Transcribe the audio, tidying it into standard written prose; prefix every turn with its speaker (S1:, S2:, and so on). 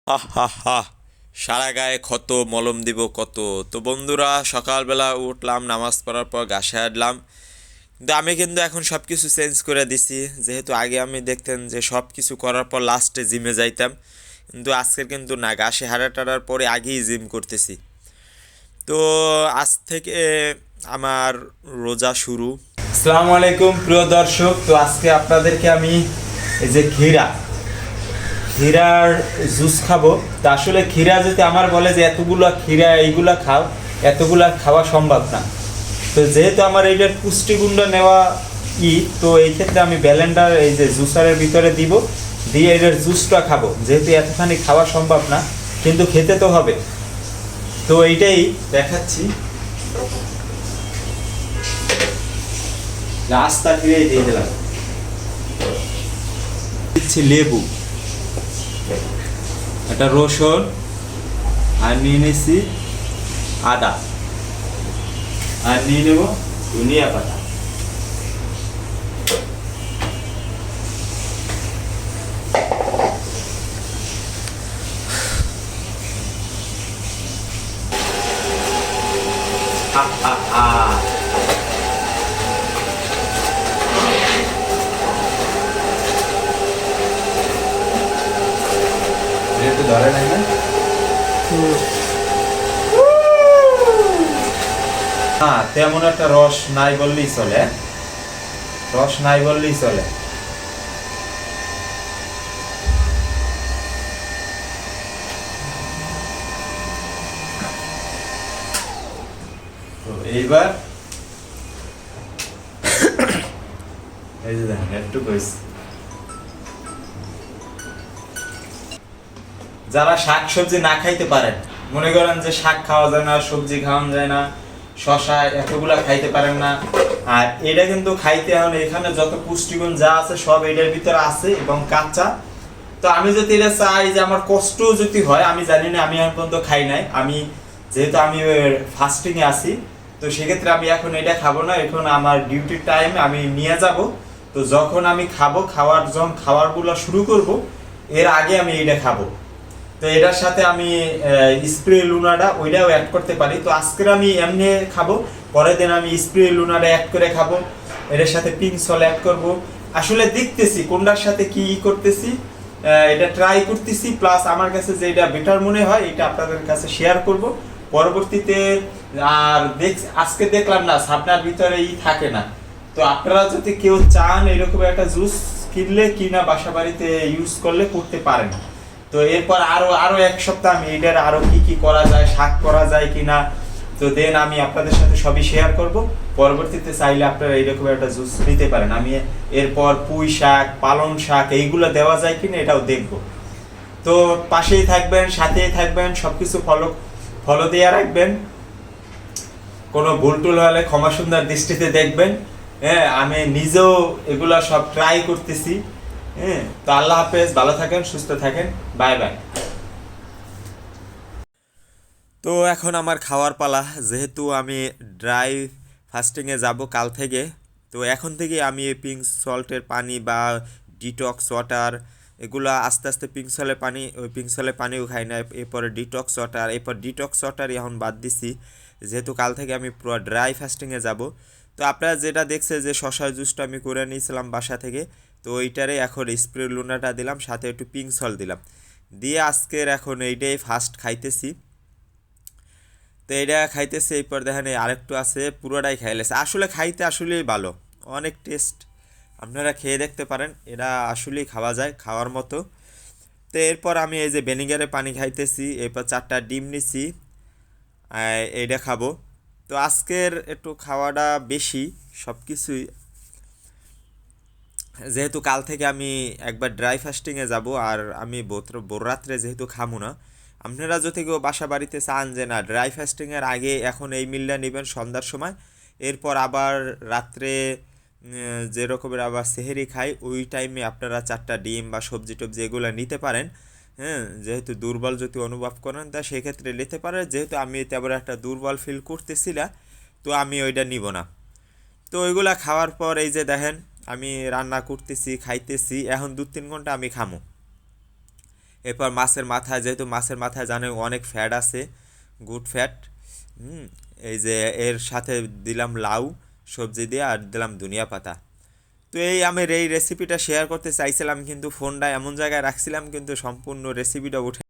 S1: হা হা হা, সারা গায়ে ক্ষত মলম দিব কত। তো বন্ধুরা, সকালবেলা উঠলাম, নামাজ পড়ার পর ঘাসে হাঁটলাম। কিন্তু আমি কিন্তু এখন সব কিছু চেঞ্জ করে দিছি। যেহেতু আগে আমি দেখতেন যে সব কিছু করার পর লাস্টে জিমে যাইতাম, কিন্তু আজকের কিন্তু না, ঘাসে হাঁটা টাটার পরে আগেই জিম করতেছি। তো আজ থেকে আমার রোজা শুরু। আসসালামু আলাইকুম প্রিয় দর্শক। তো আজকে আপনাদেরকে আমি এই যে ক্ষীরার জুস খাবো। তা আসলে ক্ষীরা যদি আমার বলে যে এতগুলা ক্ষীরা এইগুলা খাও, এতগুলা খাওয়া সম্ভব না। তো যেহেতু আমার এইটার পুষ্টিগুণ নেওয়া তো এই ক্ষেত্রে আমি ব্যালেন্ডার এই যে জুসারের ভিতরে দিব, দিয়ে এটার জুসটা খাবো। যেহেতু এতখানি খাওয়া সম্ভব না, কিন্তু খেতে তো হবে। তো এইটাই দেখাচ্ছি, রাস্তা ফিরে দিয়ে দিলাম। দিচ্ছি লেবু, একটা রসুন, আর নিয়ে নিচ্ছি আদা, আর নিয়ে নেব ধনিয়া পাতা। যেহেতু ধরে নাই না, হ্যাঁ, তেমন একটা রস নাই বললেই চলে, রস নাই বললেই চলে। তো এইবার এই যে দেখেন একটু কইছি, যারা শাক সবজি না খাইতে পারেন, মনে করেন যে শাক খাওয়া যায় না, সবজি খাওয়া যায় না, শশা এতগুলা খাইতে পারেন না, আর এটা কিন্তু খাইতে এখন এখানে যত পুষ্টিগুণ যা আছে সব এটার ভিতরে আছে এবং কাঁচা। তো আমি যদি এটা চাই যে আমার কষ্ট যদি হয়, আমি জানি না, আমি এখন পর্যন্ত খাই নাই। আমি যেহেতু আমি ফাস্টিং এ আছি, তো সেক্ষেত্রে আমি এখন এটা খাবো না। এখন আমার ডিউটির টাইম আমি নিয়ে যাব। তো যখন আমি খাবো, যখন খাবারগুলো শুরু করব, এর আগে আমি এটা খাবো। তো এটার সাথে আমি স্প্রে লুনাটা ওইটাও অ্যাড করতে পারি। তো আজকের আমি এমনি খাবো, পরের দিন আমি স্প্রে লুনাটা অ্যাড করে খাবো, এটার সাথে পিঙ্ক সল অ্যাড করব। আসলে দেখতেছি কোনটার সাথে কি করতেছি, এটা ট্রাই করতেছি। প্লাস আমার কাছে যে এটা বেটার মনে হয়, এটা আপনাদের কাছে শেয়ার করব পরবর্তীতে। আর আজকে দেখলাম না সাবনার ভিতরে থাকে না। তো আপনারা যদি কেউ চান এরকম একটা জুস কিনা বাসা বাড়িতে ইউজ করলে করতে পারেন। তো এরপর আরো আরো এক সপ্তাহ আমি এটার আরো কি কি করা যায়, শাক করা যায় কিনা, তো দেন আমি আপনাদের সাথে সবই শেয়ার করব। পরবর্তীতে চাইলে আপনারা এইরকম একটা জুস নিতে পারেন। আমি এরপর পুঁই শাক, পালং শাক এইগুলো দেওয়া যায় কিনা এটাও দেখব। তো পাশেই থাকবেন, সাথেই থাকবেন, সবকিছু ফলো ফলো দিয়ে রাখবেন। কোনো ভুল টুল হলে ক্ষমা সুন্দর দৃষ্টিতে দেখবেন। হ্যাঁ, আমি নিজেও এগুলা সব ট্রাই করতেছি। হ্যাঁ, তো আল্লাহ হাফেজ, ভালো থাকেন, সুস্থ থাকেন, বাই বাই। তো এখন আমার খাওয়ার পালা। যেহেতু আমি ড্রাই ফাস্টিংয়ে যাব কাল থেকে, তো এখন থেকে আমি পিঙ্ক সল্টের পানি বা ডিটক্স ওয়াটার এগুলা আস্তে আস্তে, পিঙ্ক সলের পানিও খাই না, এরপরে ডিটক্স ওয়াটার, এরপর ডিটক্স ওয়াটারই এখন বাদ দিছি। যেহেতু কাল থেকে আমি পুরো ড্রাই ফাস্টিংয়ে যাব। তো আপনারা যেটা দেখছে যে শশার জুসটা আমি করে নিয়েছিলাম বাসা থেকে, তো ওইটারে এখন স্প্রে লুনাটা দিলাম, সাথে একটু পিঙ্ক সল্ট দিলাম, দিয়ে আজকের এখন এইটাই ফার্স্ট খাইতেছি। তো এটা খাইতেছে, এরপর দেখেন আরেকটু আছে, পুরোটাই খাইলেছে। আসলে খাইতে আসলেই ভালো, অনেক টেস্ট। আপনারা খেয়ে দেখতে পারেন, এটা আসলেই খাওয়া যায়, খাওয়ার মতো। তো এরপর আমি এই যে ভিনেগারে পানি খাইতেছি, এরপর 4টা ডিম নিছি, এইটা খাবো। তো আজকের একটু খাওয়াটা বেশি সব কিছুই, যেহেতু কাল থেকে আমি একবার ড্রাই ফাস্টিংয়ে যাব, আর আমি ভোর রাত্রে যেহেতু খামু না। আপনারা যদি কেউ বাসা বাড়িতে চান যে না ড্রাই ফাস্টিংয়ের আগে এখন এই মিলটা নেবেন সন্ধ্যার সময়, এরপর আবার রাত্রে যে রকমের আবার সেহেরি খাই, ওই টাইমে আপনারা 4টা ডিম বা সবজি টবজি এগুলো নিতে পারেন। হ্যাঁ, যেহেতু দুর্বল যদি অনুভব করেন তা সেক্ষেত্রে নিতে পারেন। যেহেতু আমি তেমন একটা দুর্বল ফিল করতেছি না, তো আমি ওইটা নিব না। তো ওইগুলা খাওয়ার পর এই যে দেখেন আমি রান্না করতেছি, খাইতেছি, এখন 2-3 ঘন্টা আমি খামো।
S2: এরপর মাছের মাথায়, যেহেতু মাছের মাথায় জানে অনেক ফ্যাট আছে, গুড ফ্যাট, এই যে এর সাথে দিলাম লাউ সবজি দিয়ে আর দিলাম ধনিয়া পাতা। তো আমি এই রেসিপিটা শেয়ার করতে চাইছিলাম, কিন্তু ফোনটা এমন জায়গায় রাখছিলাম কিন্তু সম্পূর্ণ রেসিপিটা উঠে